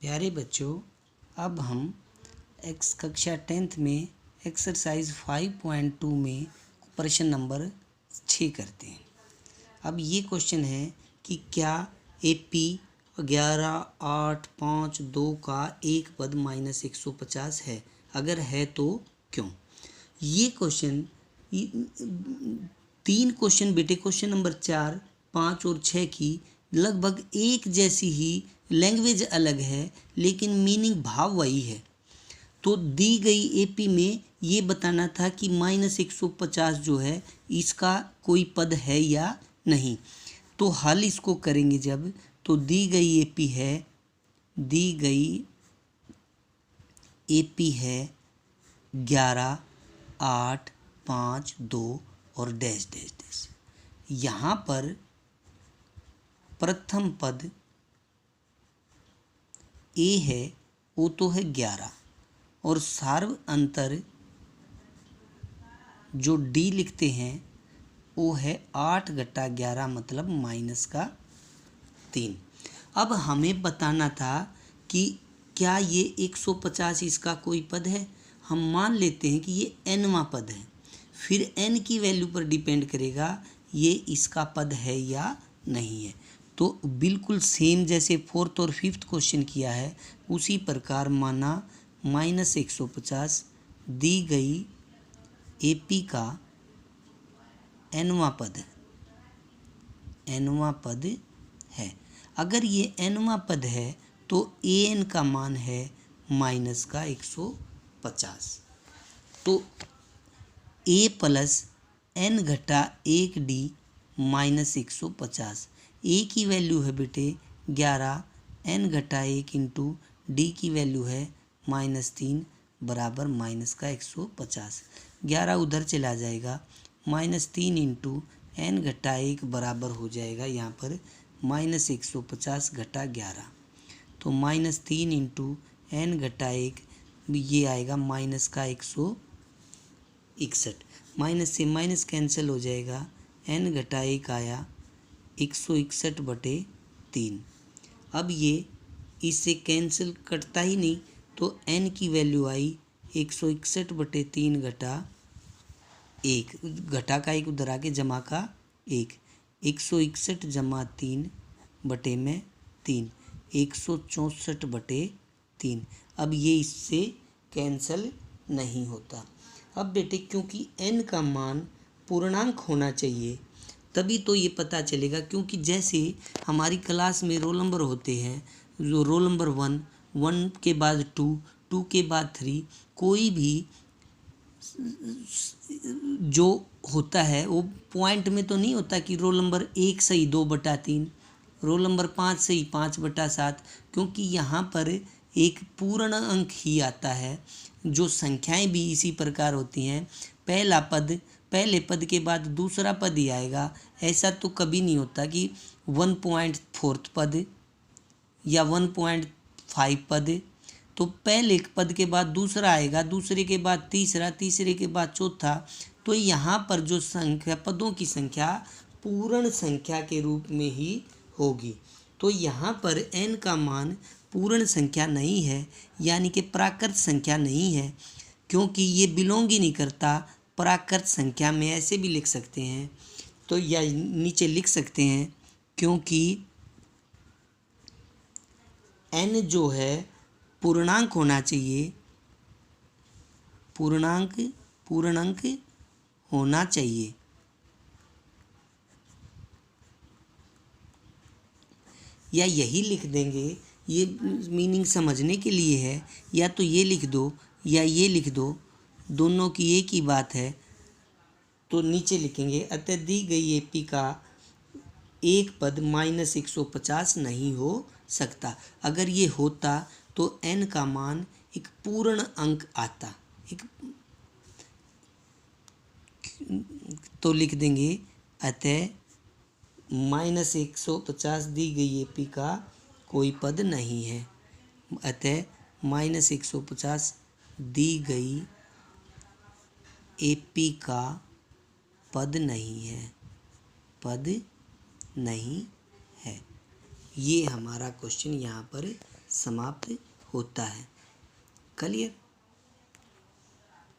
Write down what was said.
प्यारे बच्चों, अब हम कक्षा 10th में एक्सरसाइज 5.2 में प्रश्न नंबर 6 करते हैं। अब ये क्वेश्चन है कि क्या AP 11, 8, 5, 2 का एक पद -150 है, अगर है तो क्यों। ये क्वेश्चन 3 क्वेश्चन बेटे, क्वेश्चन नंबर 4, 5 और 6 की लगभग एक जैसी ही, लैंग्वेज अलग है लेकिन मीनिंग भाव वही है। तो दी गई AP में ये बताना था कि -150 जो है इसका कोई पद है या नहीं। तो हल इसको करेंगे जब, तो दी गई AP है 11, 8, 5, 2 और डैश डैश डैश। यहाँ पर प्रथम पद A है, वो तो है 11, और सार्व अंतर जो D लिखते हैं वो है 8 घटा 11 मतलब -3। अब हमें बताना था कि क्या ये 150 इसका कोई पद है। हम मान लेते हैं कि ये nवां पद है, फिर n की वैल्यू पर डिपेंड करेगा ये इसका पद है या नहीं है। तो बिल्कुल सेम जैसे 4th और 5th क्वेश्चन किया है उसी प्रकार माना -150 दी गई AP का nवां पद है। अगर ये nवां पद है तो an का मान है -150। तो A + n घटा 1D -150। A की वैल्यू है बेटे 11, n घटा 1 इंटू D की वैल्यू है -3 बराबर -150। 11 उधर चला जाएगा, -3 इंटू n घटा 1 बराबर हो जाएगा यहाँ पर -150 घटा 11। तो -3 इंटू n घटा 1 ये आएगा -161। माइनस से माइनस कैंसिल हो जाएगा, n घटा 1 आया 161/3। अब ये इससे कैंसिल कटता ही नहीं, तो n की वैल्यू आई 161/3 घटा 1, घटा का 1 उधर आके जमा का 1, 161 जमा 3 बटे में 3, 164/3। अब ये इससे कैंसिल नहीं होता। अब बेटे क्योंकि n का मान पूर्णांक होना चाहिए तभी तो ये पता चलेगा, क्योंकि जैसे हमारी क्लास में रोल नंबर होते हैं, जो रोल नंबर 1, 1 के बाद 2, 2 के बाद 3, कोई भी जो होता है वो पॉइंट में तो नहीं होता कि रोल नंबर 1 सही 2/3, रोल नंबर 5 सही 5/7, क्योंकि यहाँ पर एक पूर्ण अंक ही आता है। जो संख्याएं भी इसी प्रकार होती हैं, पहले पद के बाद दूसरा पद ही आएगा। ऐसा तो कभी नहीं होता कि 1.4 पद या 1.5 पद। तो पहले पद के बाद दूसरा आएगा, दूसरे के बाद तीसरा, तीसरे के बाद चौथा। तो यहाँ पर जो संख्या, पदों की संख्या पूर्ण संख्या के रूप में ही होगी। तो यहाँ पर n का मान पूर्ण संख्या नहीं है, यानी कि प्राकृत संख्या नहीं है, क्योंकि ये बिलोंग ही नहीं करता प्राकृत संख्या में। ऐसे भी लिख सकते हैं, तो या नीचे लिख सकते हैं, क्योंकि n जो है पूर्णांक होना चाहिए, पूर्णांक होना चाहिए। या यही लिख देंगे, ये मीनिंग समझने के लिए है, या तो ये लिख दो या ये लिख दो, दोनों की एक ही बात है। तो नीचे लिखेंगे, अतः दी गई AP का एक पद -150 नहीं हो सकता। अगर ये होता तो n का मान एक पूर्ण अंक आता। तो लिख देंगे, अतः -150 दी गई AP का कोई पद नहीं है। अतः -150 दी गई AP का पद नहीं है। ये हमारा क्वेश्चन यहाँ पर समाप्त होता है। क्लियर।